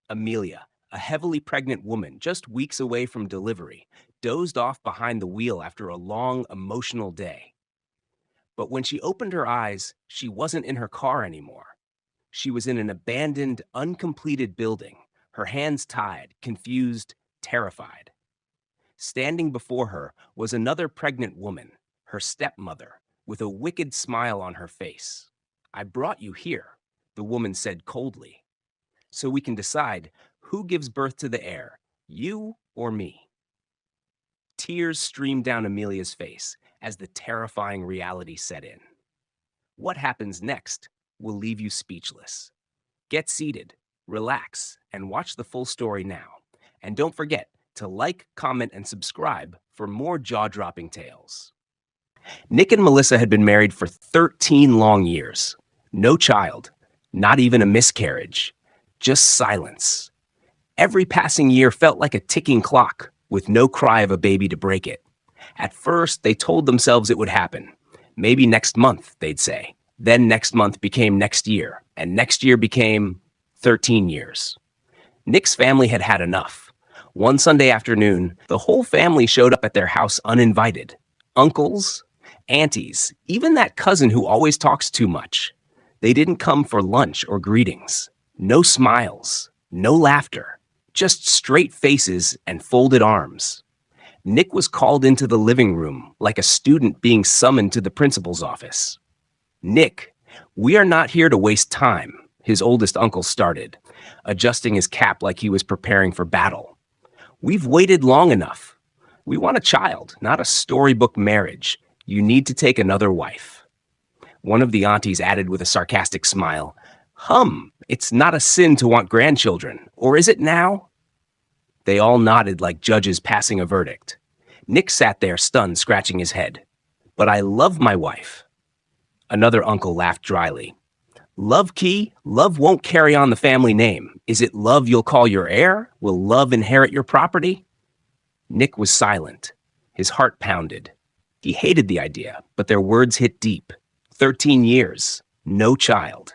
Amelia, a heavily pregnant woman just weeks away from delivery, dozed off behind the wheel after a long, emotional day. But when she opened her eyes, she wasn't in her car anymore. She was in an abandoned, uncompleted building, her hands tied, confused, terrified. Standing before her was another pregnant woman, her stepmother, with a wicked smile on her face. "I brought you here," the woman said coldly, "so we can decide who gives birth to the heir, you or me." Tears streamed down Amelia's face as the terrifying reality set in. What happens next will leave you speechless. Get seated, relax, and watch the full story now. And don't forget to like, comment, and subscribe for more jaw-dropping tales. Nick and Melissa had been married for 13 long years. No child, not even a miscarriage, just silence. Every passing year felt like a ticking clock, with no cry of a baby to break it. At first, they told themselves it would happen. Maybe next month, they'd say. Then next month became next year, and next year became 13 years. Nick's family had had enough. One Sunday afternoon, the whole family showed up at their house uninvited. Uncles, aunties, even that cousin who always talks too much. They didn't come for lunch or greetings. No smiles, no laughter, just straight faces and folded arms. Nick was called into the living room like a student being summoned to the principal's office. "Nick, we are not here to waste time," his oldest uncle started, adjusting his cap like he was preparing for battle. "We've waited long enough. We want a child, not a storybook marriage. You need to take another wife." One of the aunties added with a sarcastic smile, "It's not a sin to want grandchildren, or is it now?" They all nodded like judges passing a verdict. Nick sat there stunned, scratching his head. "But I love my wife." Another uncle laughed dryly. "Love key, love won't carry on the family name. Is it love you'll call your heir? Will love inherit your property?" Nick was silent. His heart pounded. He hated the idea, but their words hit deep. 13 years, no child.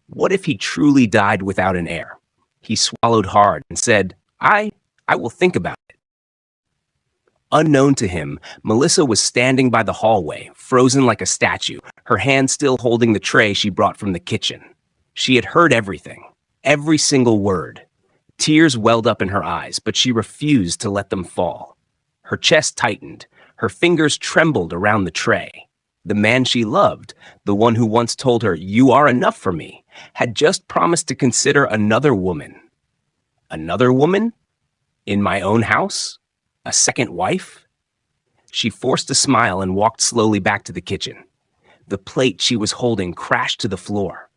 What if he truly died without an heir? He swallowed hard and said, I will think about it." Unknown to him, Melissa was standing by the hallway, frozen like a statue, her hand still holding the tray she brought from the kitchen. She had heard everything, every single word. Tears welled up in her eyes, but she refused to let them fall. Her chest tightened, her fingers trembled around the tray. The man she loved, the one who once told her, "You are enough for me," had just promised to consider another woman. Another woman? In my own house? A second wife? She forced a smile and walked slowly back to the kitchen. The plate she was holding crashed to the floor.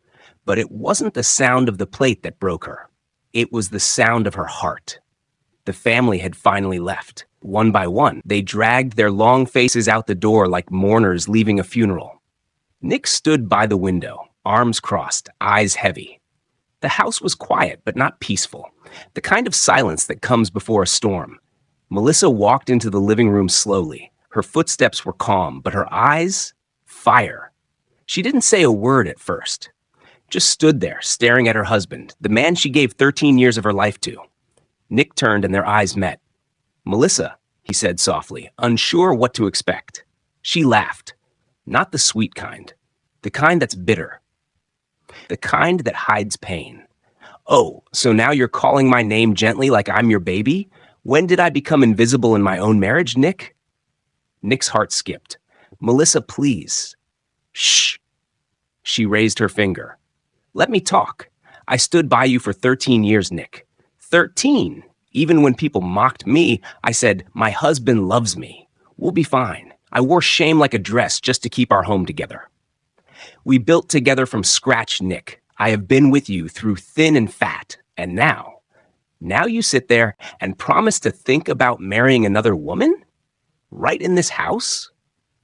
But it wasn't the sound of the plate that broke her. It was the sound of her heart. The family had finally left. One by one, they dragged their long faces out the door like mourners leaving a funeral. Nick stood by the window, arms crossed, eyes heavy. The house was quiet, but not peaceful. The kind of silence that comes before a storm. Melissa walked into the living room slowly. Her footsteps were calm, but her eyes, fire. She didn't say a word at first. Just stood there, staring at her husband, the man she gave 13 years of her life to. Nick turned and their eyes met. "Melissa," he said softly, unsure what to expect. She laughed. Not the sweet kind. The kind that's bitter. The kind that hides pain. "Oh, so now you're calling my name gently like I'm your baby? When did I become invisible in my own marriage, Nick?" Nick's heart skipped. "Melissa, please." "Shh." She raised her finger. "Let me talk. I stood by you for 13 years, Nick. 13. Even when people mocked me, I said, my husband loves me. We'll be fine. I wore shame like a dress just to keep our home together. We built together from scratch, Nick. I have been with you through thin and fat. And now you sit there and promise to think about marrying another woman? Right in this house?"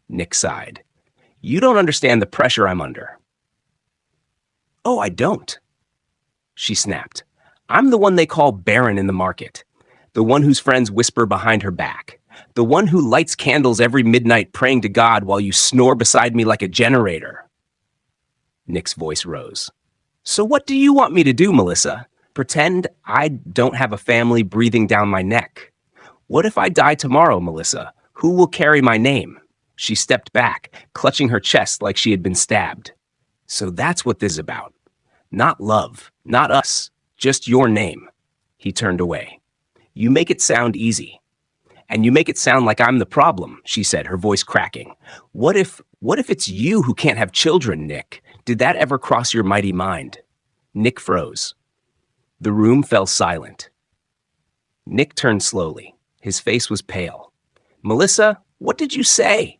Nick sighed. "You don't understand the pressure I'm under." "Oh, I don't," she snapped. "I'm the one they call Baron in the market. The one whose friends whisper behind her back. The one who lights candles every midnight praying to God while you snore beside me like a generator." Nick's voice rose. "So what do you want me to do, Melissa? Pretend I don't have a family breathing down my neck. What if I die tomorrow, Melissa? Who will carry my name? She stepped back, clutching her chest like she had been stabbed. So that's what this is about. Not love, not us, just your name. He turned away. You make it sound easy. And you make it sound like I'm the problem, she said, her voice cracking. What if it's you who can't have children, Nick? Did that ever cross your mighty mind? Nick froze. The room fell silent. Nick turned slowly. His face was pale. Melissa, what did you say?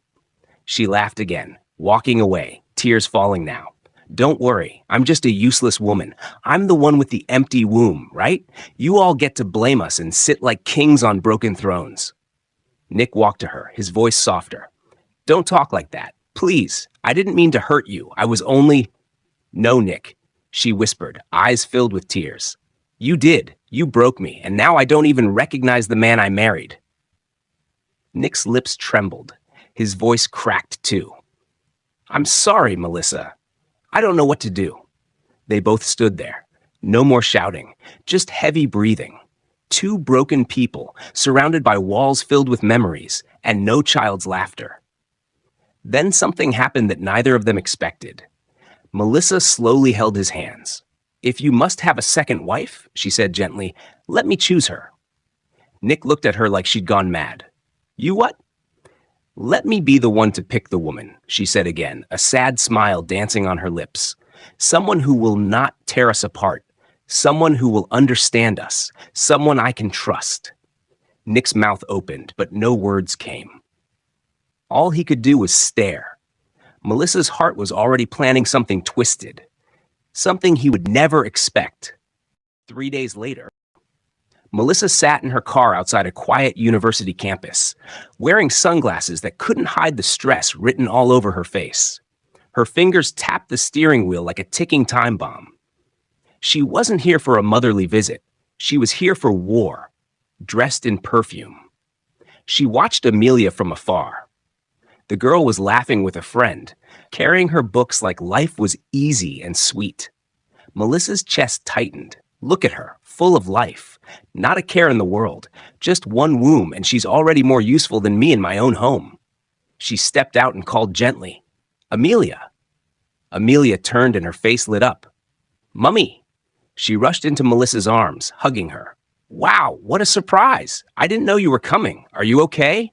She laughed again, walking away, tears falling now. Don't worry, I'm just a useless woman. I'm the one with the empty womb, right? You all get to blame us and sit like kings on broken thrones. Nick walked to her, his voice softer. Don't talk like that. Please, I didn't mean to hurt you. I was only... No, Nick, she whispered, eyes filled with tears. You did. You broke me, and now I don't even recognize the man I married. Nick's lips trembled. His voice cracked too. I'm sorry, Melissa. I don't know what to do. They both stood there. No more shouting, just heavy breathing. Two broken people, surrounded by walls filled with memories, and no child's laughter. Then something happened that neither of them expected. Melissa slowly held his hands. If you must have a second wife, she said gently, let me choose her. Nick looked at her like she'd gone mad. You what? Let me be the one to pick the woman, she said again, a sad smile dancing on her lips. Someone who will not tear us apart. Someone who will understand us. Someone I can trust. Nick's mouth opened, but no words came. All he could do was stare. Melissa's heart was already planning something twisted. Something he would never expect. 3 days later, Melissa sat in her car outside a quiet university campus, wearing sunglasses that couldn't hide the stress written all over her face. Her fingers tapped the steering wheel like a ticking time bomb. She wasn't here for a motherly visit. She was here for war, dressed in perfume. She watched Amelia from afar. The girl was laughing with a friend, carrying her books like life was easy and sweet. Melissa's chest tightened. Look at her, full of life. Not a care in the world. Just one womb, and she's already more useful than me in my own home. She stepped out and called gently, Amelia. Amelia turned and her face lit up. Mummy. She rushed into Melissa's arms, hugging her. Wow, what a surprise. I didn't know you were coming. Are you okay?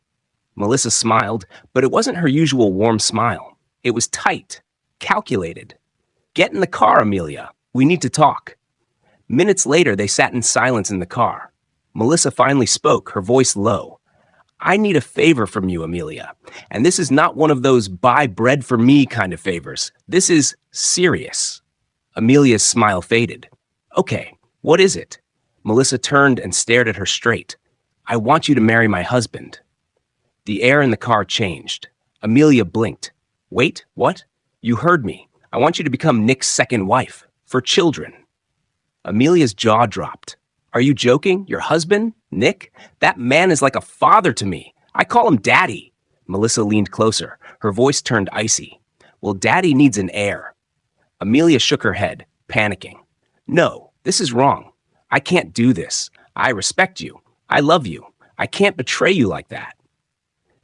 Melissa smiled, but it wasn't her usual warm smile. It was tight, calculated. Get in the car, Amelia. We need to talk. Minutes later, they sat in silence in the car. Melissa finally spoke, her voice low. I need a favor from you, Amelia. And this is not one of those buy bread for me kind of favors. This is serious. Amelia's smile faded. Okay, what is it? Melissa turned and stared at her straight. I want you to marry my husband. The air in the car changed. Amelia blinked. Wait, what? You heard me. I want you to become Nick's second wife. For children. Amelia's jaw dropped. Are you joking? Your husband? Nick? That man is like a father to me. I call him Daddy. Melissa leaned closer. Her voice turned icy. Well, Daddy needs an heir. Amelia shook her head, panicking. No, this is wrong. I can't do this. I respect you. I love you. I can't betray you like that.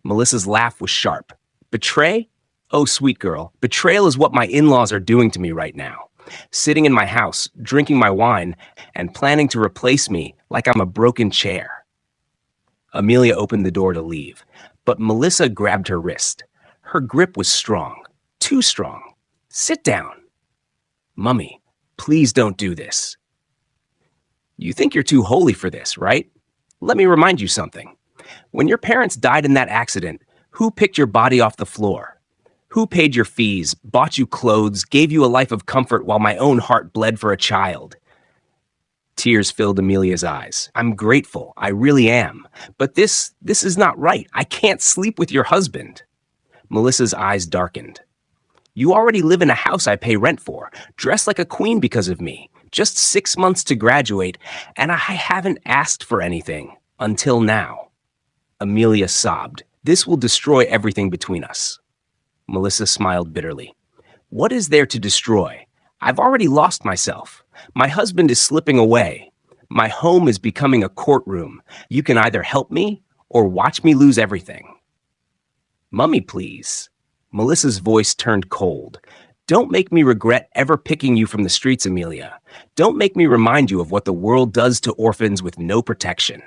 Melissa's laugh was sharp. Betray? Oh, sweet girl, betrayal is what my in-laws are doing to me right now. Sitting in my house, drinking my wine, and planning to replace me like I'm a broken chair. Amelia opened the door to leave, but Melissa grabbed her wrist. Her grip was strong, too strong. Sit down. Mummy, please don't do this. You think you're too holy for this, right? Let me remind you something. When your parents died in that accident, who picked your body off the floor? Who paid your fees, bought you clothes, gave you a life of comfort while my own heart bled for a child? Tears filled Amelia's eyes. I'm grateful, I really am. But this is not right. I can't sleep with your husband. Melissa's eyes darkened. You already live in a house I pay rent for, dress like a queen because of me. Just 6 months to graduate, and I haven't asked for anything until now. Amelia sobbed. This will destroy everything between us. Melissa smiled bitterly. What is there to destroy? I've already lost myself. My husband is slipping away. My home is becoming a courtroom. You can either help me or watch me lose everything. Mummy, please. Melissa's voice turned cold. Don't make me regret ever picking you from the streets, Amelia. Don't make me remind you of what the world does to orphans with no protection.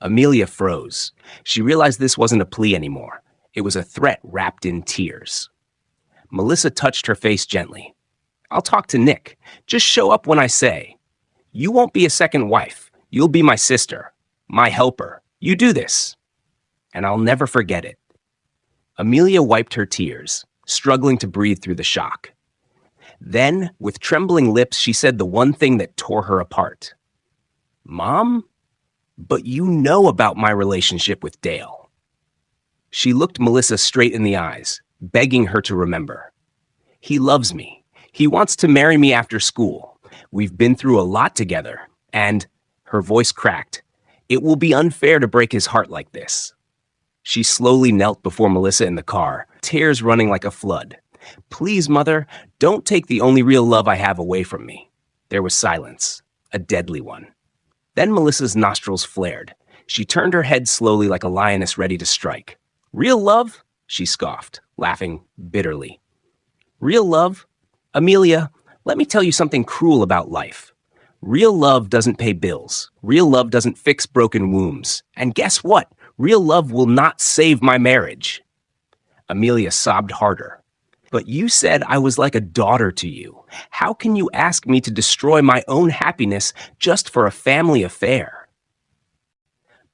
Amelia froze. She realized this wasn't a plea anymore. It was a threat wrapped in tears. Melissa touched her face gently. I'll talk to Nick. Just show up when I say. You won't be a second wife. You'll be my sister, my helper. You do this. And I'll never forget it. Amelia wiped her tears, struggling to breathe through the shock. Then, with trembling lips, she said the one thing that tore her apart. Mom? But you know about my relationship with Dale. She looked Melissa straight in the eyes, begging her to remember. He loves me. He wants to marry me after school. We've been through a lot together, and, her voice cracked, it will be unfair to break his heart like this. She slowly knelt before Melissa in the car, tears running like a flood. Please, Mother, don't take the only real love I have away from me. There was silence, a deadly one. Then Melissa's nostrils flared. She turned her head slowly like a lioness ready to strike. Real love? She scoffed, laughing bitterly. Real love? Amelia, let me tell you something cruel about life. Real love doesn't pay bills. Real love doesn't fix broken wombs. And guess what? Real love will not save my marriage. Amelia sobbed harder. But you said I was like a daughter to you. How can you ask me to destroy my own happiness just for a family affair?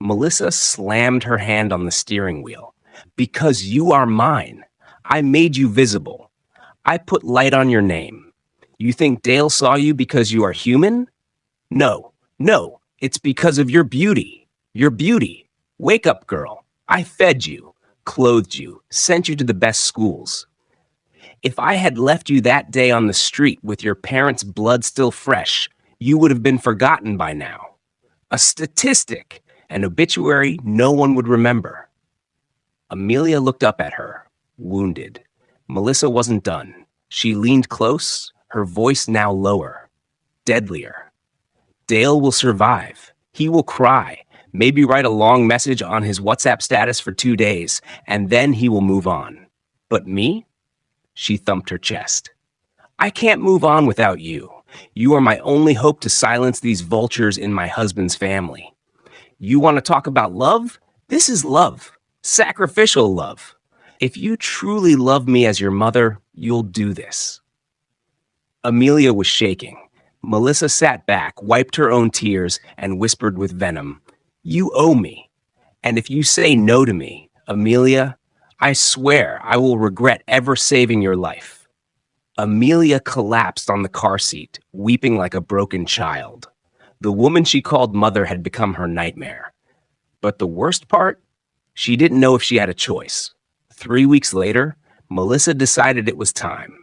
Melissa slammed her hand on the steering wheel. Because you are mine. I made you visible. I put light on your name. You think Dale saw you because you are human? No, it's because of your beauty. Your beauty. Wake up, girl. I fed you, clothed you, sent you to the best schools. If I had left you that day on the street with your parents' blood still fresh, you would have been forgotten by now. A statistic, an obituary no one would remember. Amelia looked up at her, wounded. Melissa wasn't done. She leaned close, her voice now lower, deadlier. Dale will survive. He will cry, maybe write a long message on his WhatsApp status for 2 days, and then he will move on. But me? She thumped her chest. I can't move on without you. You are my only hope to silence these vultures in my husband's family. You want to talk about love? This is love. Sacrificial love. If you truly love me as your mother, you'll do this. Amelia was shaking. Melissa sat back, wiped her own tears, and whispered with venom, You owe me. And if you say no to me, Amelia, I swear I will regret ever saving your life. Amelia collapsed on the car seat, weeping like a broken child. The woman she called mother had become her nightmare. But the worst part? She didn't know if she had a choice. 3 weeks later, Melissa decided it was time.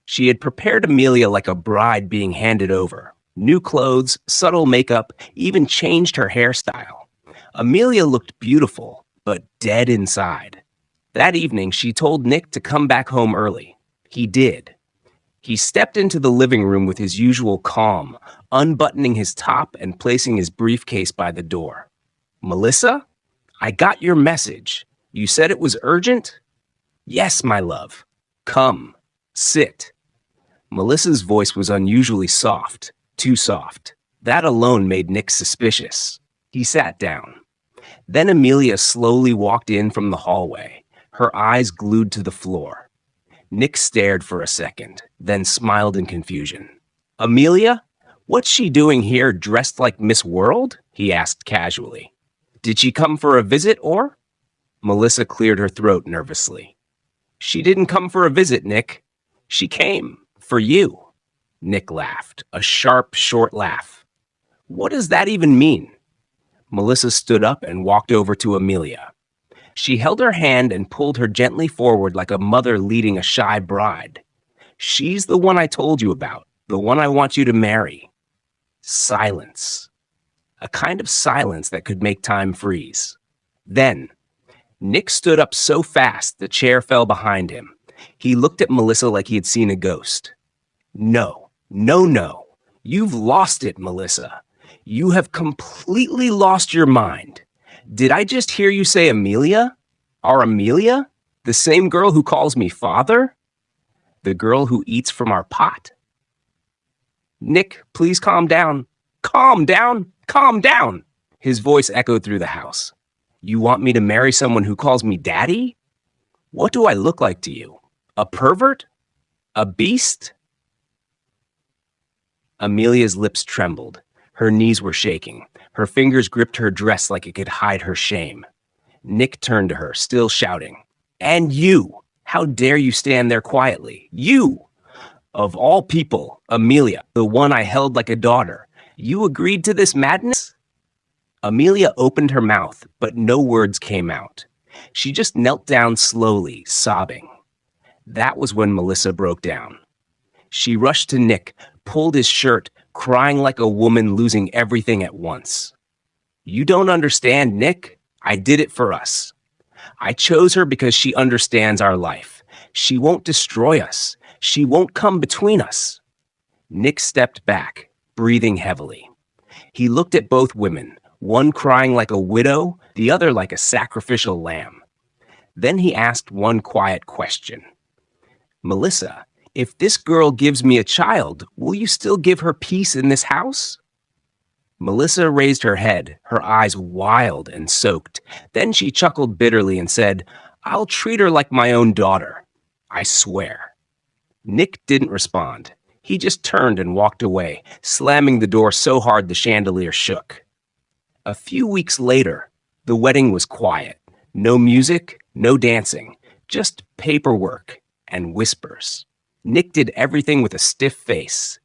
She had prepared Amelia like a bride being handed over. New clothes, subtle makeup, even changed her hairstyle. Amelia looked beautiful, but dead inside. That evening, she told Nick to come back home early. He did. He stepped into the living room with his usual calm, unbuttoning his top and placing his briefcase by the door. Melissa, I got your message. You said it was urgent? Yes, my love. Come. Sit. Melissa's voice was unusually soft, too soft. That alone made Nick suspicious. He sat down. Then Amelia slowly walked in from the hallway, her eyes glued to the floor. Nick stared for a second, then smiled in confusion. Amelia? What's she doing here dressed like Miss World? He asked casually. Did she come for a visit or? Melissa cleared her throat nervously. She didn't come for a visit, Nick. She came. For you. Nick laughed, a sharp, short laugh. What does that even mean? Melissa stood up and walked over to Amelia. She held her hand and pulled her gently forward like a mother leading a shy bride. She's the one I told you about, the one I want you to marry. Silence. A kind of silence that could make time freeze. Then, Nick stood up so fast the chair fell behind him. He looked at Melissa like he had seen a ghost. No. You've lost it, Melissa. You have completely lost your mind. Did I just hear you say Amelia? Our Amelia? The same girl who calls me father? The girl who eats from our pot? Nick, please calm down. Calm down! Calm down! His voice echoed through the house. You want me to marry someone who calls me daddy? What do I look like to you? A pervert? A beast? Amelia's lips trembled. Her knees were shaking. Her fingers gripped her dress like it could hide her shame. Nick turned to her, still shouting. And you! How dare you stand there quietly? You! Of all people, Amelia, the one I held like a daughter. You agreed to this madness? Amelia opened her mouth, but no words came out. She just knelt down slowly, sobbing. That was when Melissa broke down. She rushed to Nick, pulled his shirt, crying like a woman losing everything at once. You don't understand, Nick. I did it for us. I chose her because she understands our life. She won't destroy us. She won't come between us. Nick stepped back, breathing heavily. He looked at both women, one crying like a widow, the other like a sacrificial lamb. Then he asked one quiet question. Melissa, if this girl gives me a child, will you still give her peace in this house? Melissa raised her head, her eyes wild and soaked. Then she chuckled bitterly and said, I'll treat her like my own daughter. I swear. Nick didn't respond. He just turned and walked away, slamming the door so hard the chandelier shook. A few weeks later, the wedding was quiet. No music, no dancing, just paperwork and whispers. Nick did everything with a stiff face.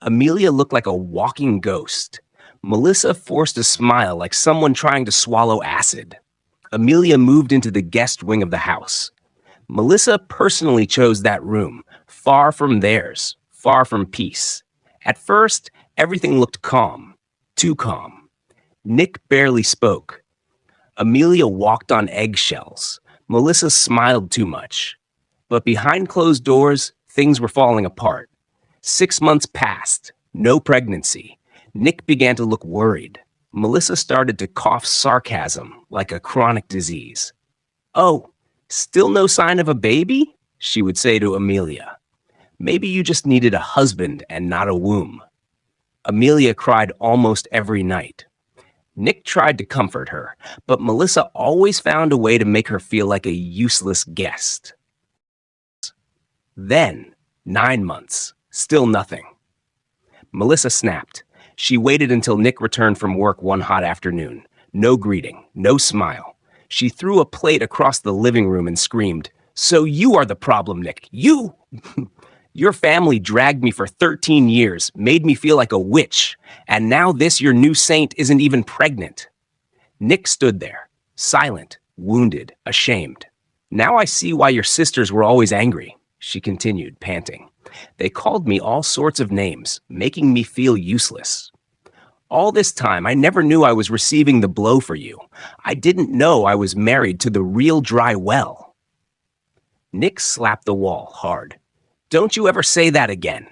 Amelia looked like a walking ghost. Melissa forced a smile like someone trying to swallow acid. Amelia moved into the guest wing of the house. Melissa personally chose that room, far from theirs, far from peace. At first, everything looked calm, too calm. Nick barely spoke. Amelia walked on eggshells. Melissa smiled too much. But behind closed doors, things were falling apart. 6 months passed, no pregnancy. Nick began to look worried. Melissa started to cough sarcasm like a chronic disease. Oh, still no sign of a baby? She would say to Amelia. Maybe you just needed a husband and not a womb. Amelia cried almost every night. Nick tried to comfort her, but Melissa always found a way to make her feel like a useless guest. Then, 9 months, still nothing. Melissa snapped. She waited until Nick returned from work one hot afternoon. No greeting, no smile. She threw a plate across the living room and screamed, So you are the problem, Nick. You! Your family dragged me for 13 years, made me feel like a witch, and now this, your new saint, isn't even pregnant. Nick stood there, silent, wounded, ashamed. Now I see why your sisters were always angry, she continued, panting. They called me all sorts of names, making me feel useless. All this time, I never knew I was receiving the blow for you. I didn't know I was married to the real dry well. Nick slapped the wall hard. Don't you ever say that again.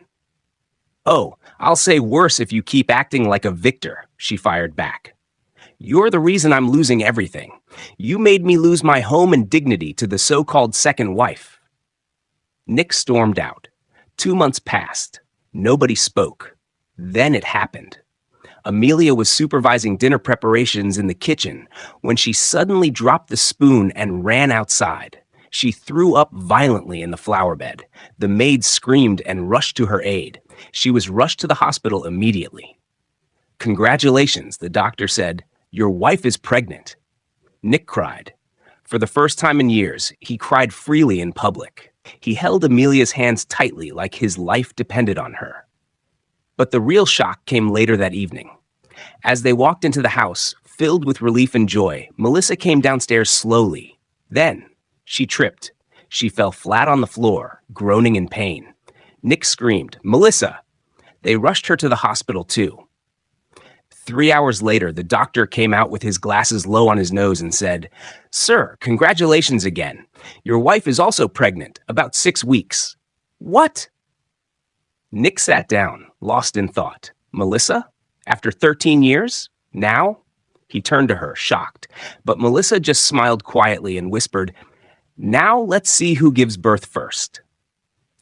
Oh, I'll say worse if you keep acting like a victor, she fired back. You're the reason I'm losing everything. You made me lose my home and dignity to the so-called second wife. Nick stormed out. 2 months passed. Nobody spoke. Then it happened. Amelia was supervising dinner preparations in the kitchen when she suddenly dropped the spoon and ran outside. She threw up violently in the flower bed. The maid screamed and rushed to her aid. She was rushed to the hospital immediately. Congratulations, the doctor said. Your wife is pregnant. Nick cried. For the first time in years, he cried freely in public. He held Amelia's hands tightly like his life depended on her. But the real shock came later that evening. As they walked into the house, filled with relief and joy, Melissa came downstairs slowly. Then, she tripped. She fell flat on the floor, groaning in pain. Nick screamed, Melissa! They rushed her to the hospital too. 3 hours later, the doctor came out with his glasses low on his nose and said, Sir, congratulations again. Your wife is also pregnant, about 6 weeks. What? Nick sat down. lost in thought. Melissa? After 13 years? Now? He turned to her, shocked. But Melissa just smiled quietly and whispered, "Now let's see who gives birth first."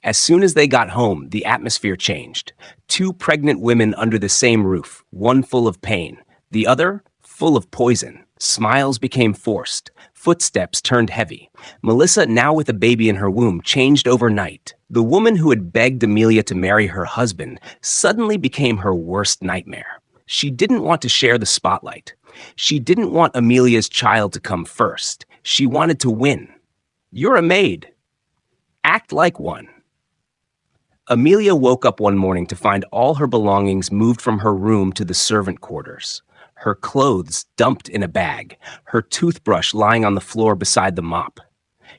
As soon as they got home, the atmosphere changed. Two pregnant women under the same roof, one full of pain, the other full of poison. Smiles became forced. Footsteps turned heavy. Melissa, now with a baby in her womb, changed overnight. The woman who had begged Amelia to marry her husband suddenly became her worst nightmare. She didn't want to share the spotlight. She didn't want Amelia's child to come first. She wanted to win. "You're a maid. Act like one." Amelia woke up one morning to find all her belongings moved from her room to the servant quarters. Her clothes dumped in a bag, her toothbrush lying on the floor beside the mop.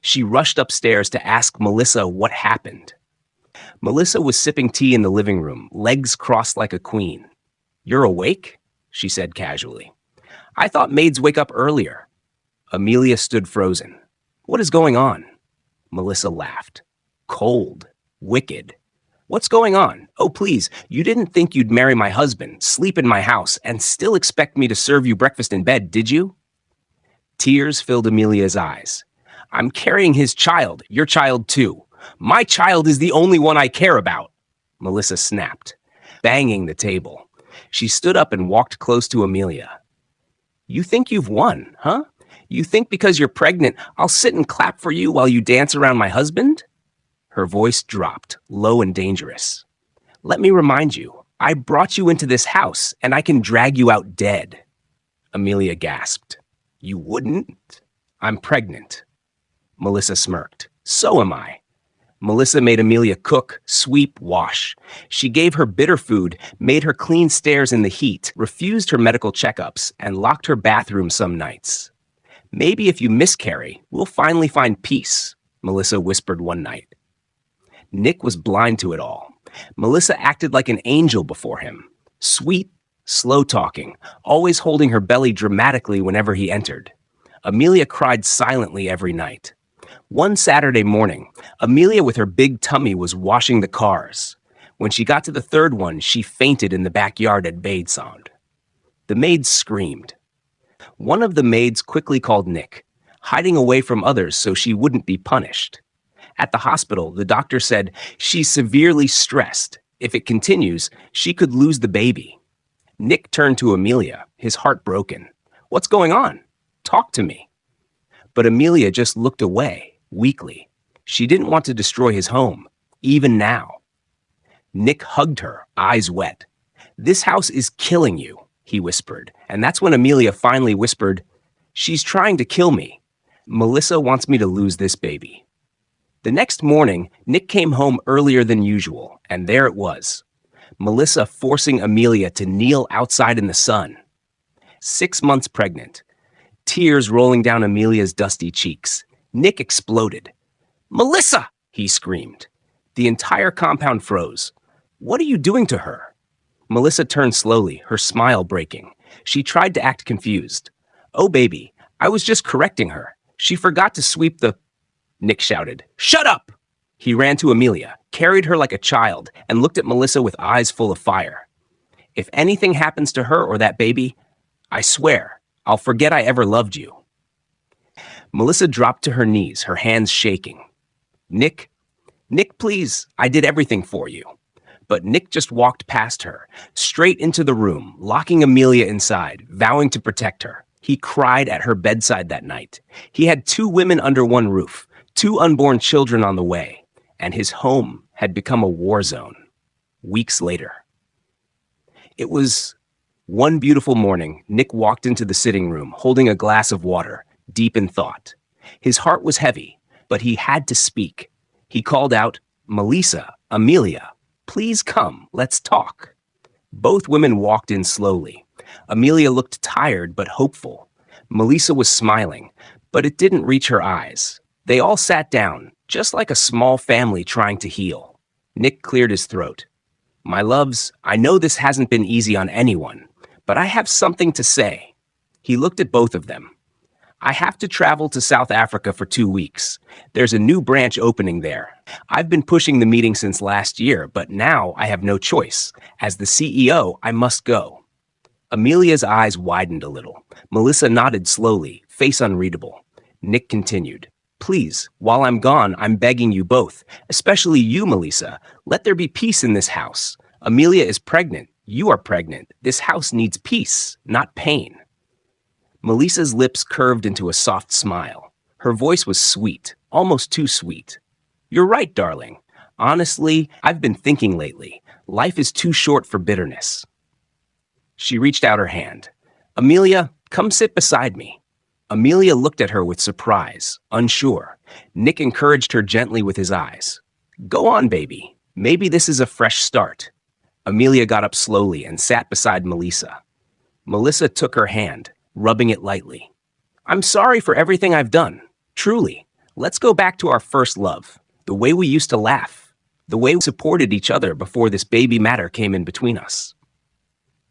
She rushed upstairs to ask Melissa what happened. Melissa was sipping tea in the living room, legs crossed like a queen. "You're awake?" she said casually. "I thought maids wake up earlier." Amelia stood frozen. "What is going on?" Melissa laughed. "Cold. Wicked. What's going on? Oh, please, you didn't think you'd marry my husband, sleep in my house, and still expect me to serve you breakfast in bed, did you?" Tears filled Amelia's eyes. "I'm carrying his child, your child too. My child is the only one I care about," Melissa snapped, banging the table. She stood up and walked close to Amelia. "You think you've won, huh? You think because you're pregnant, I'll sit and clap for you while you dance around my husband?" Her voice dropped, low and dangerous. "Let me remind you, I brought you into this house, and I can drag you out dead." Amelia gasped. "You wouldn't?" "I'm pregnant." Melissa smirked. "So am I." Melissa made Amelia cook, sweep, wash. She gave her bitter food, made her clean stairs in the heat, refused her medical checkups, and locked her bathroom some nights. "Maybe if you miscarry, we'll finally find peace," Melissa whispered one night. Nick was blind to it all. Melissa acted like an angel before him. Sweet, slow-talking, always holding her belly dramatically whenever he entered. Amelia cried silently every night. One Saturday morning, Amelia with her big tummy was washing the cars. When she got to the third one, she fainted in the backyard at maid sound. The maids screamed. One of the maids quickly called Nick, hiding away from others so she wouldn't be punished. At the hospital, the doctor said she's severely stressed. If it continues, she could lose the baby. Nick turned to Amelia, his heart broken. "What's going on? Talk to me." But Amelia just looked away, weakly. She didn't want to destroy his home, even now. Nick hugged her, eyes wet. "This house is killing you," he whispered. And that's when Amelia finally whispered, "She's trying to kill me. Melissa wants me to lose this baby." The next morning, Nick came home earlier than usual, and there it was. Melissa forcing Amelia to kneel outside in the sun. 6 months pregnant. Tears rolling down Amelia's dusty cheeks. Nick exploded. "Melissa!" he screamed. The entire compound froze. "What are you doing to her?" Melissa turned slowly, her smile breaking. She tried to act confused. "Oh, baby, I was just correcting her. She forgot to sweep the..." Nick shouted, "Shut up!" He ran to Amelia, carried her like a child, and looked at Melissa with eyes full of fire. "If anything happens to her or that baby, I swear, I'll forget I ever loved you." Melissa dropped to her knees, her hands shaking. Nick, please, I did everything for you." But Nick just walked past her, straight into the room, locking Amelia inside, vowing to protect her. He cried at her bedside that night. He had 2 women under one roof, 2 unborn children on the way, and his home had become a war zone. Weeks later. It was one beautiful morning. Nick walked into the sitting room, holding a glass of water, deep in thought. His heart was heavy, but he had to speak. He called out, "Melissa, Amelia, please come, let's talk." Both women walked in slowly. Amelia looked tired but hopeful. Melissa was smiling, but it didn't reach her eyes. They all sat down, just like a small family trying to heal. Nick cleared his throat. "My loves, I know this hasn't been easy on anyone, but I have something to say." He looked at both of them. I have to travel to South Africa for 2 weeks. There's a new branch opening there. I've been pushing the meeting since last year, but now I have no choice. As the CEO, I must go. Amelia's eyes widened a little. Melissa nodded slowly, face unreadable. Nick continued. Please, while I'm gone, I'm begging you both, especially you, Melissa. Let there be peace in this house. Amelia is pregnant. You are pregnant. This house needs peace, not pain. Melissa's lips curved into a soft smile. Her voice was sweet, almost too sweet. You're right, darling. Honestly, I've been thinking lately. Life is too short for bitterness. She reached out her hand. Amelia, come sit beside me. Amelia looked at her with surprise, unsure. Nick encouraged her gently with his eyes. Go on, baby. Maybe this is a fresh start. Amelia got up slowly and sat beside Melissa. Melissa took her hand, rubbing it lightly. I'm sorry for everything I've done. Truly. Let's go back to our first love, the way we used to laugh, the way we supported each other before this baby matter came in between us.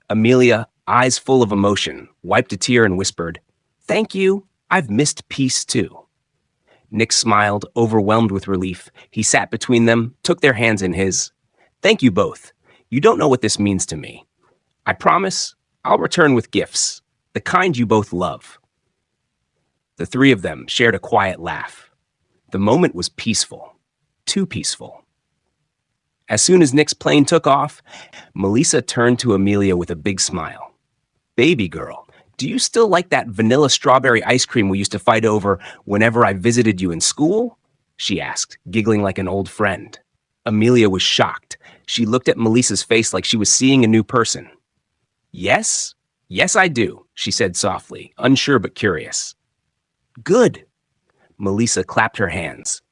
Amelia, eyes full of emotion, wiped a tear and whispered, Thank you. I've missed peace too. Nick smiled, overwhelmed with relief. He sat between them, took their hands in his. Thank you both. You don't know what this means to me. I promise I'll return with gifts, the kind you both love. The three of them shared a quiet laugh. The moment was peaceful, too peaceful. As soon as Nick's plane took off, Melissa turned to Amelia with a big smile. Baby girl, do you still like that vanilla strawberry ice cream we used to fight over whenever I visited you in school? She asked, giggling like an old friend. Amelia was shocked. She looked at Melissa's face like she was seeing a new person. Yes, I do, she said softly, unsure but curious. Good. Melissa clapped her hands.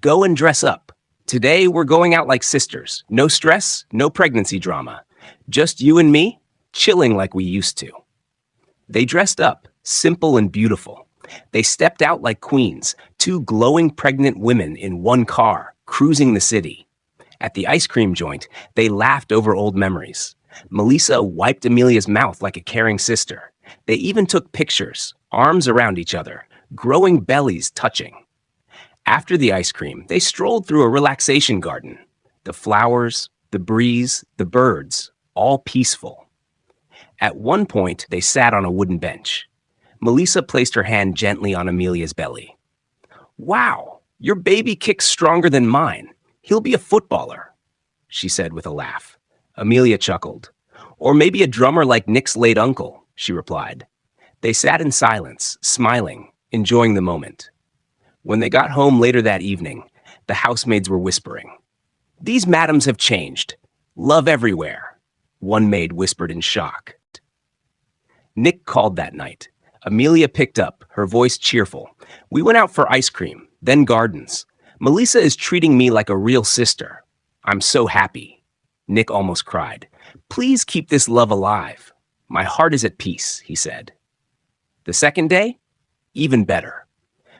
Go and dress up. Today we're going out like sisters. No stress, no pregnancy drama. Just you and me, chilling like we used to. They dressed up, simple and beautiful. They stepped out like queens, two glowing pregnant women in one car, cruising the city. At the ice cream joint, they laughed over old memories. Melissa wiped Amelia's mouth like a caring sister. They even took pictures, arms around each other, growing bellies touching. After the ice cream, they strolled through a relaxation garden. The flowers, the breeze, the birds, all peaceful. At one point, they sat on a wooden bench. Melissa placed her hand gently on Amelia's belly. Wow, your baby kicks stronger than mine. He'll be a footballer, she said with a laugh. Amelia chuckled. Or maybe a drummer like Nick's late uncle, she replied. They sat in silence, smiling, enjoying the moment. When they got home later that evening, the housemaids were whispering. These madams have changed. Love everywhere, one maid whispered in shock. Nick called that night. Amelia picked up, her voice cheerful. We went out for ice cream, then gardens. Melissa is treating me like a real sister. I'm so happy. Nick almost cried. Please keep this love alive. My heart is at peace, he said. The second day, even better.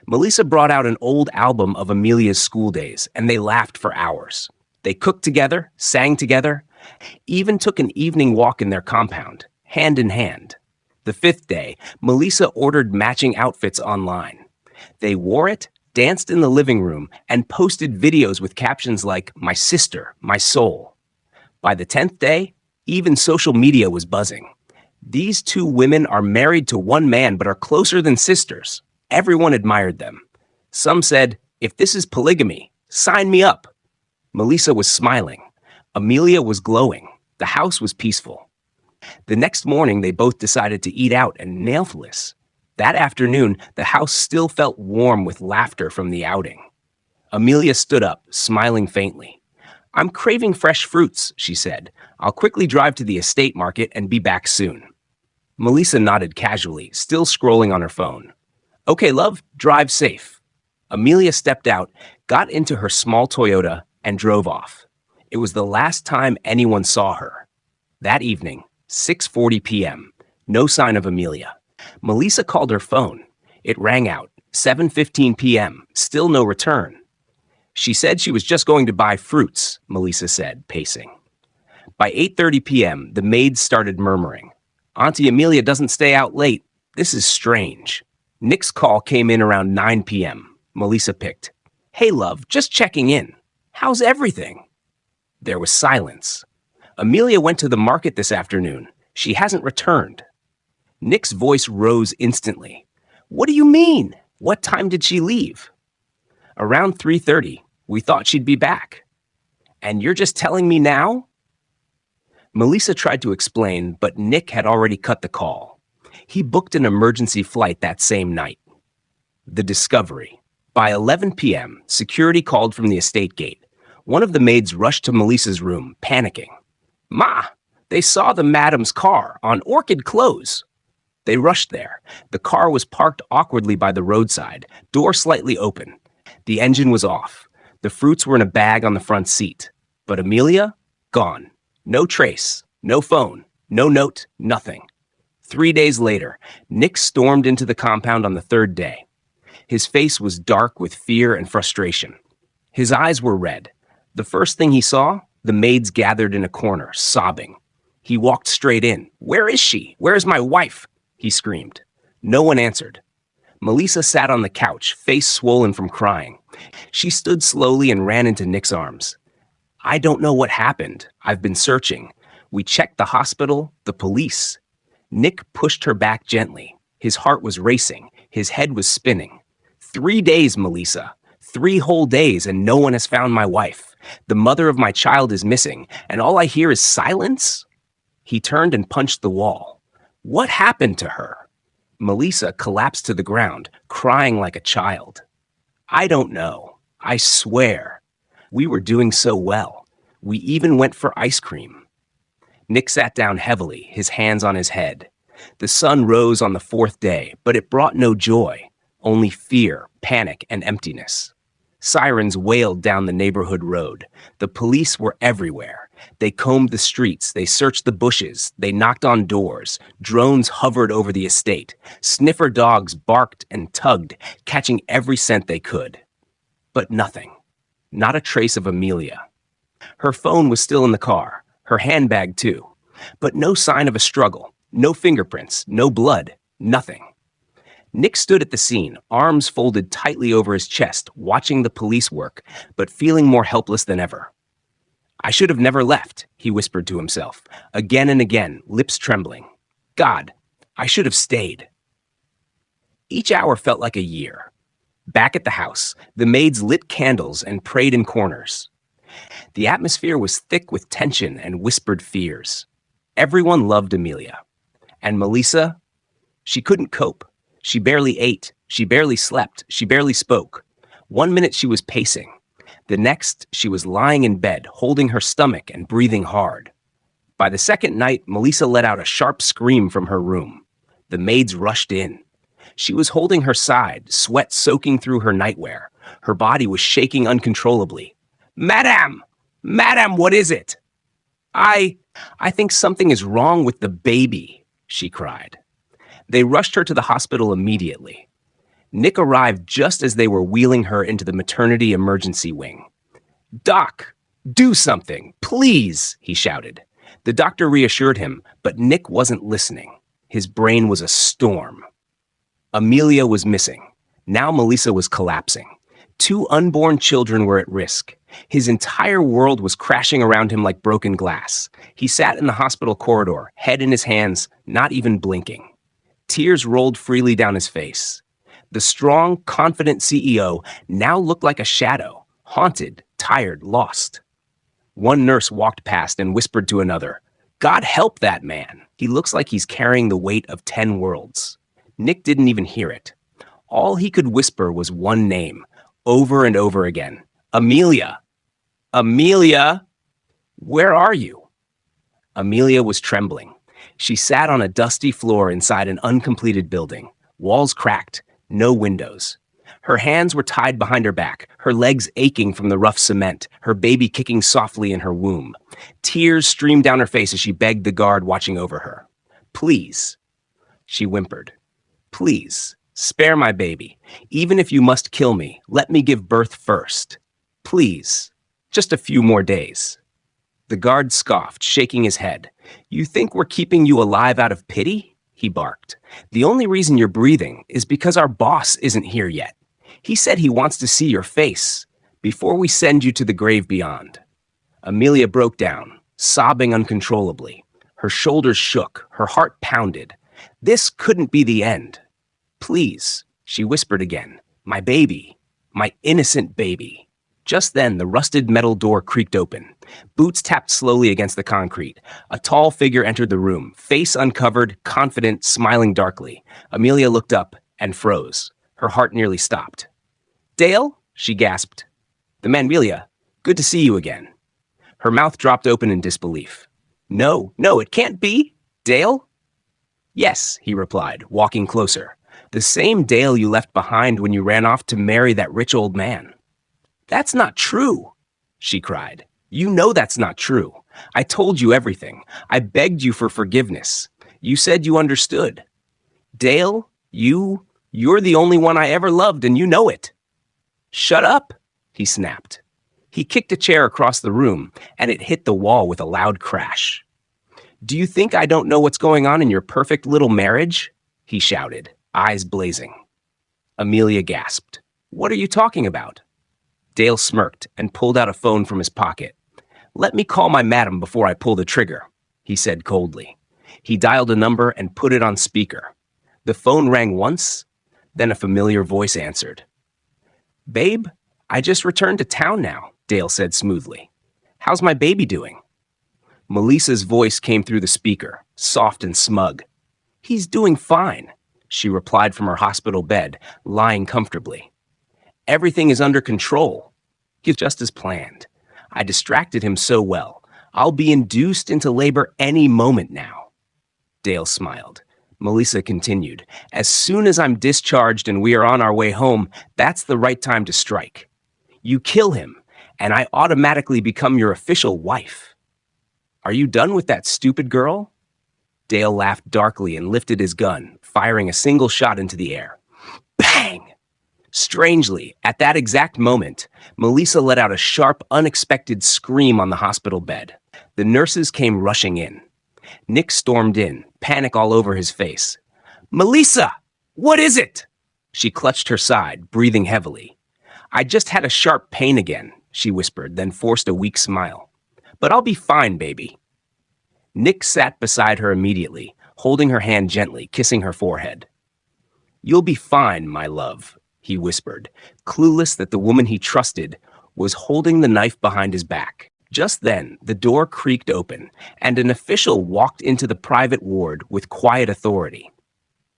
Melissa brought out an old album of Amelia's school days, and they laughed for hours. They cooked together, sang together, even took an evening walk in their compound, hand in hand. The fifth day, Melissa ordered matching outfits online. They wore it, danced in the living room, and posted videos with captions like, My sister, my soul. By the 10th day, even social media was buzzing. These two women are married to one man but are closer than sisters. Everyone admired them. Some said, if this is polygamy, sign me up. Melissa was smiling. Amelia was glowing. The house was peaceful. The next morning, they both decided to eat out and nail polish. That afternoon, the house still felt warm with laughter from the outing. Amelia stood up, smiling faintly. I'm craving fresh fruits, she said. I'll quickly drive to the estate market and be back soon. Melissa nodded casually, still scrolling on her phone. Okay, love, drive safe. Amelia stepped out, got into her small Toyota, and drove off. It was the last time anyone saw her. That evening, 6:40 p.m., no sign of Amelia. Melissa called her phone. It rang out, 7:15 p.m., still no return. She said she was just going to buy fruits, Melissa said, pacing. By 8:30 p.m., the maids started murmuring. Auntie Amelia doesn't stay out late. This is strange. Nick's call came in around 9 p.m. Melissa picked. "Hey, love, just checking in. How's everything?" There was silence. "Amelia went to the market this afternoon. She hasn't returned." Nick's voice rose instantly. "What do you mean? What time did she leave?" "Around 3:30. We thought she'd be back." "And you're just telling me now?" Melissa tried to explain, but Nick had already cut the call. He booked an emergency flight that same night. The discovery. By 11 p.m., security called from the estate gate. One of the maids rushed to Melissa's room, panicking. "Ma, they saw the madam's car on Orchid Close." They rushed there. The car was parked awkwardly by the roadside, door slightly open. The engine was off. The fruits were in a bag on the front seat. But Amelia? Gone. No trace. No phone. No note. Nothing. 3 days later, Nick stormed into the compound on the third day. His face was dark with fear and frustration. His eyes were red. The first thing he saw, the maids gathered in a corner, sobbing. He walked straight in. "Where is she? Where is my wife?" he screamed. No one answered. Melissa sat on the couch, face swollen from crying. She stood slowly and ran into Nick's arms. "I don't know what happened. I've been searching. We checked the hospital, the police." Nick pushed her back gently. His heart was racing. His head was spinning. 3 days, Melissa. 3 whole days, and no one has found my wife. The mother of my child is missing, and all I hear is silence? He turned and punched the wall. What happened to her? Melissa collapsed to the ground, crying like a child. I don't know. I swear. We were doing so well. We even went for ice cream. Nick sat down heavily, his hands on his head. The sun rose on the 4th day, but it brought no joy, only fear, panic, and emptiness. Sirens wailed down the neighborhood road. The police were everywhere. They combed the streets, they searched the bushes, they knocked on doors. Drones hovered over the estate. Sniffer dogs barked and tugged, catching every scent they could. But nothing. Not a trace of Amelia. Her phone was still in the car, her handbag too. But no sign of a struggle, no fingerprints, no blood, nothing. Nick stood at the scene, arms folded tightly over his chest, watching the police work, but feeling more helpless than ever. I should have never left, he whispered to himself, again and again, lips trembling. God, I should have stayed. Each hour felt like a year. Back at the house, the maids lit candles and prayed in corners. The atmosphere was thick with tension and whispered fears. Everyone loved Amelia. And Melissa? She couldn't cope. She barely ate. She barely slept. She barely spoke. 1 minute she was pacing. The next, she was lying in bed, holding her stomach and breathing hard. By the second night, Melissa let out a sharp scream from her room. The maids rushed in. She was holding her side, sweat soaking through her nightwear. Her body was shaking uncontrollably. Madame! Madame, what is it? I think something is wrong with the baby, she cried. They rushed her to the hospital immediately. Nick arrived just as they were wheeling her into the maternity emergency wing. Doc, do something, please, he shouted. The doctor reassured him, but Nick wasn't listening. His brain was a storm. Amelia was missing. Now Melissa was collapsing. 2 unborn children were at risk. His entire world was crashing around him like broken glass. He sat in the hospital corridor, head in his hands, not even blinking. Tears rolled freely down his face. The strong, confident CEO now looked like a shadow, haunted, tired, lost. One nurse walked past and whispered to another, God help that man. He looks like he's carrying the weight of 10 worlds. Nick didn't even hear it. All he could whisper was one name, over and over again. Amelia! Amelia! Where are you? Amelia was trembling. She sat on a dusty floor inside an uncompleted building. Walls cracked, no windows. Her hands were tied behind her back, her legs aching from the rough cement, her baby kicking softly in her womb. Tears streamed down her face as she begged the guard watching over her. Please, she whimpered. Please, spare my baby. Even if you must kill me, let me give birth first. Please, just a few more days. The guard scoffed, shaking his head. You think we're keeping you alive out of pity? he barked. "The only reason you're breathing is because our boss isn't here yet. He said he wants to see your face before we send you to the grave beyond." Amelia broke down, sobbing uncontrollably. Her shoulders shook, her heart pounded. This couldn't be the end. "Please," she whispered again, "my baby, my innocent baby." Just then, the rusted metal door creaked open. Boots tapped slowly against the concrete. A tall figure entered the room, face uncovered, confident, smiling darkly. Amelia looked up and froze. Her heart nearly stopped. "Dale?" she gasped. "The man, Amelia. Good to see you again." Her mouth dropped open in disbelief. No, it can't be. Dale?" "Yes," he replied, walking closer. "The same Dale you left behind when you ran off to marry that rich old man." "That's not true," she cried. "You know that's not true. I told you everything. I begged you for forgiveness. You said you understood. Dale, you're the only one I ever loved, and you know it." "Shut up," he snapped. He kicked a chair across the room, and it hit the wall with a loud crash. "Do you think I don't know what's going on in your perfect little marriage?" he shouted, eyes blazing. Amelia gasped. "What are you talking about?" Dale smirked and pulled out a phone from his pocket. "Let me call my madam before I pull the trigger," he said coldly. He dialed a number and put it on speaker. The phone rang once, then a familiar voice answered. "Babe, I just returned to town now," Dale said smoothly. "How's my baby doing?" Melissa's voice came through the speaker, soft and smug. "He's doing fine," she replied from her hospital bed, lying comfortably. "Everything is under control. He's just as planned. I distracted him so well. I'll be induced into labor any moment now." Dale smiled. Melissa continued, "As soon as I'm discharged and we are on our way home, that's the right time to strike. You kill him, and I automatically become your official wife. Are you done with that stupid girl?" Dale laughed darkly and lifted his gun, firing a single shot into the air. Bang! Strangely, at that exact moment, Melissa let out a sharp, unexpected scream on the hospital bed. The nurses came rushing in. Nick stormed in, panic all over his face. "Melissa! What is it?" She clutched her side, breathing heavily. "I just had a sharp pain again," she whispered, then forced a weak smile. "But I'll be fine, baby." Nick sat beside her immediately, holding her hand gently, kissing her forehead. "You'll be fine, my love," he whispered, clueless that the woman he trusted was holding the knife behind his back. Just then, the door creaked open, and an official walked into the private ward with quiet authority.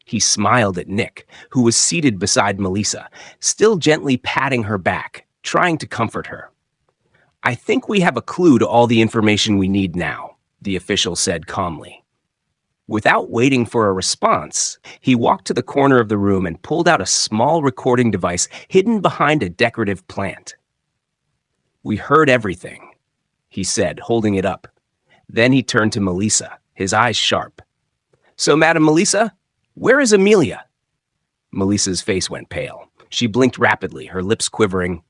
He smiled at Nick, who was seated beside Melissa, still gently patting her back, trying to comfort her. "I think we have a clue to all the information we need now," the official said calmly. Without waiting for a response, he walked to the corner of the room and pulled out a small recording device hidden behind a decorative plant. "We heard everything," he said, holding it up. Then he turned to Melissa, his eyes sharp. "So, Madam Melissa, where is Amelia?" Melissa's face went pale. She blinked rapidly, her lips quivering.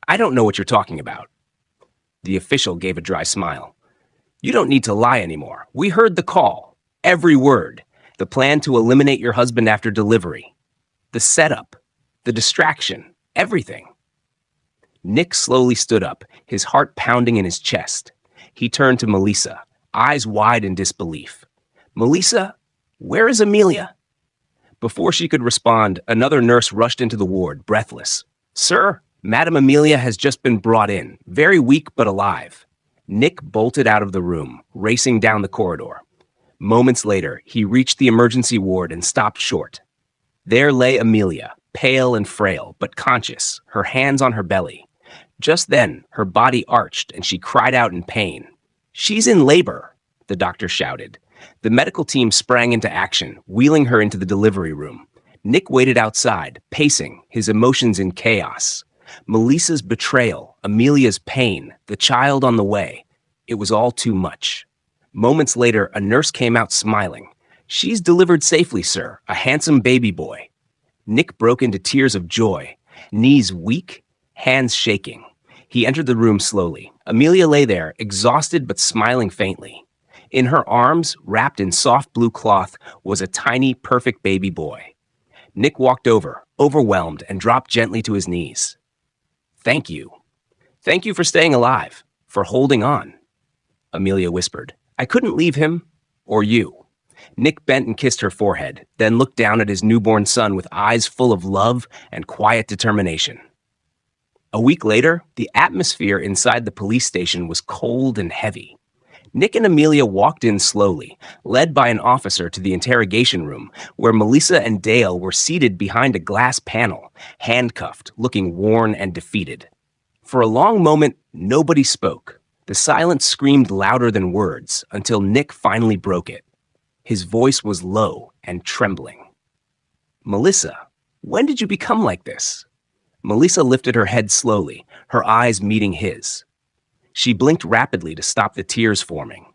I don't know what you're talking about." The official gave a dry smile. "You don't need to lie anymore. We heard the call. Every word. The plan to eliminate your husband after delivery. The setup. The distraction. Everything." Nick slowly stood up, his heart pounding in his chest. He turned to Melissa, eyes wide in disbelief. "Melissa, where is Amelia?" Before she could respond, another nurse rushed into the ward, breathless. "Sir, Madam Amelia has just been brought in, very weak but alive." Nick bolted out of the room, racing down the corridor. Moments later, he reached the emergency ward and stopped short. There lay Amelia, pale and frail, but conscious, her hands on her belly. Just then, her body arched and she cried out in pain. "She's in labor," the doctor shouted. The medical team sprang into action, wheeling her into the delivery room. Nick waited outside, pacing, his emotions in chaos. Melissa's betrayal, Amelia's pain, the child on the way. It was all too much. Moments later, a nurse came out smiling. "She's delivered safely, sir, a handsome baby boy." Nick broke into tears of joy, knees weak, hands shaking. He entered the room slowly. Amelia lay there, exhausted but smiling faintly. In her arms, wrapped in soft blue cloth, was a tiny, perfect baby boy. Nick walked over, overwhelmed, and dropped gently to his knees. Thank you. Thank you for staying alive, for holding on, Amelia whispered. I couldn't leave him, or you. Nick bent and kissed her forehead, then looked down at his newborn son with eyes full of love and quiet determination. A week later, the atmosphere inside the police station was cold and heavy. Nick and Amelia walked in slowly, led by an officer to the interrogation room, where Melissa and Dale were seated behind a glass panel, handcuffed, looking worn and defeated. For a long moment, nobody spoke. The silence screamed louder than words until Nick finally broke it. His voice was low and trembling. Melissa, when did you become like this? Melissa lifted her head slowly, her eyes meeting his. She blinked rapidly to stop the tears forming.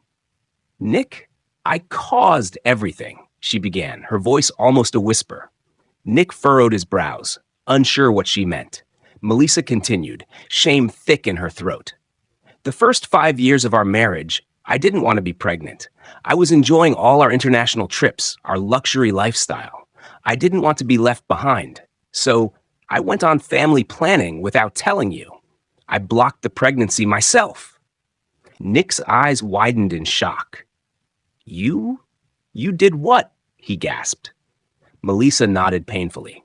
Nick, I caused everything, she began, her voice almost a whisper. Nick furrowed his brows, unsure what she meant. Melissa continued, shame thick in her throat. The first 5 years of our marriage, I didn't want to be pregnant. I was enjoying all our international trips, our luxury lifestyle. I didn't want to be left behind. So I went on family planning without telling you. I blocked the pregnancy myself. Nick's eyes widened in shock. You? You did what? He gasped. Melissa nodded painfully.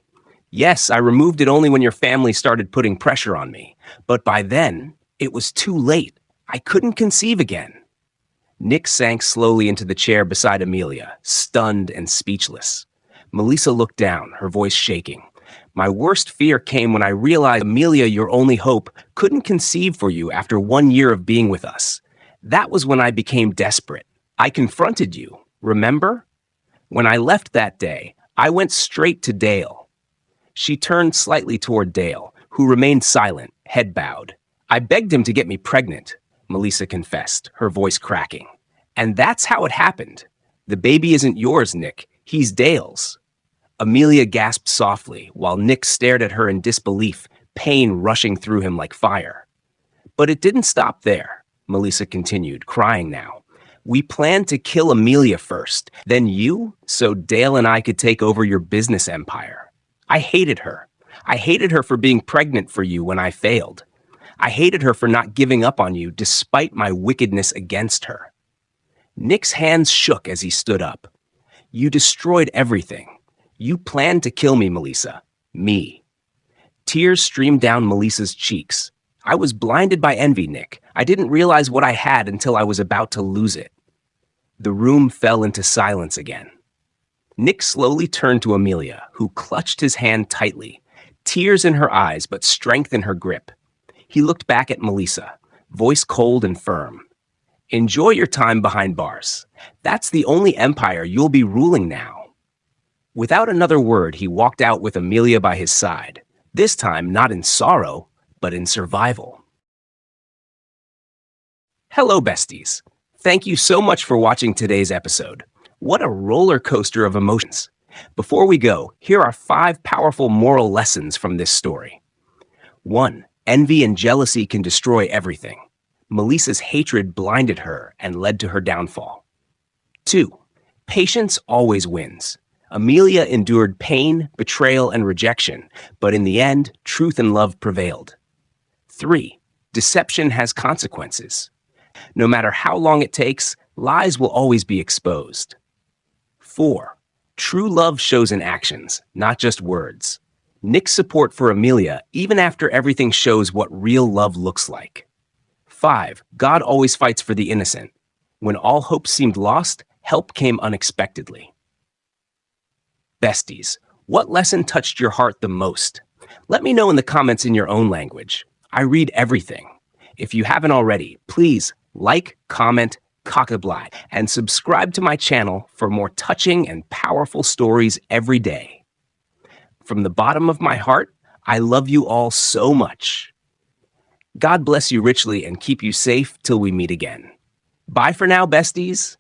Yes, I removed it only when your family started putting pressure on me. But by then, it was too late. I couldn't conceive again. Nick sank slowly into the chair beside Amelia, stunned and speechless. Melissa looked down, her voice shaking. My worst fear came when I realized Amelia, your only hope, couldn't conceive for you after 1 year of being with us. That was when I became desperate. I confronted you, remember? When I left that day, I went straight to Dale. She turned slightly toward Dale, who remained silent, head bowed. I begged him to get me pregnant, Melissa confessed, her voice cracking. And that's how it happened. The baby isn't yours, Nick. He's Dale's. Amelia gasped softly, while Nick stared at her in disbelief, pain rushing through him like fire. But it didn't stop there, Melissa continued, crying now. We planned to kill Amelia first, then you, so Dale and I could take over your business empire. I hated her. I hated her for being pregnant for you when I failed. I hated her for not giving up on you despite my wickedness against her. Nick's hands shook as he stood up. You destroyed everything. You planned to kill me, Melissa. Me. Tears streamed down Melissa's cheeks. I was blinded by envy, Nick. I didn't realize what I had until I was about to lose it. The room fell into silence again. Nick slowly turned to Amelia, who clutched his hand tightly, tears in her eyes but strength in her grip. He looked back at Melissa, voice cold and firm. Enjoy your time behind bars. That's the only empire you'll be ruling now. Without another word, he walked out with Amelia by his side, this time not in sorrow, but in survival. Hello, besties. Thank you so much for watching today's episode. What a roller coaster of emotions. Before we go, here are 5 powerful moral lessons from this story. 1. Envy and jealousy can destroy everything. Melissa's hatred blinded her and led to her downfall. 2. Patience always wins. Amelia endured pain, betrayal, and rejection, but in the end, truth and love prevailed. 3. Deception has consequences. No matter how long it takes, lies will always be exposed. 4. True love shows in actions, not just words. Nick's support for Amelia, even after everything, shows what real love looks like. 5. God always fights for the innocent. When all hope seemed lost, help came unexpectedly. Besties, what lesson touched your heart the most? Let me know in the comments in your own language. I read everything. If you haven't already, please like, comment, cockably, and subscribe to my channel for more touching and powerful stories every day. From the bottom of my heart, I love you all so much. God bless you richly and keep you safe till we meet again. Bye for now, besties.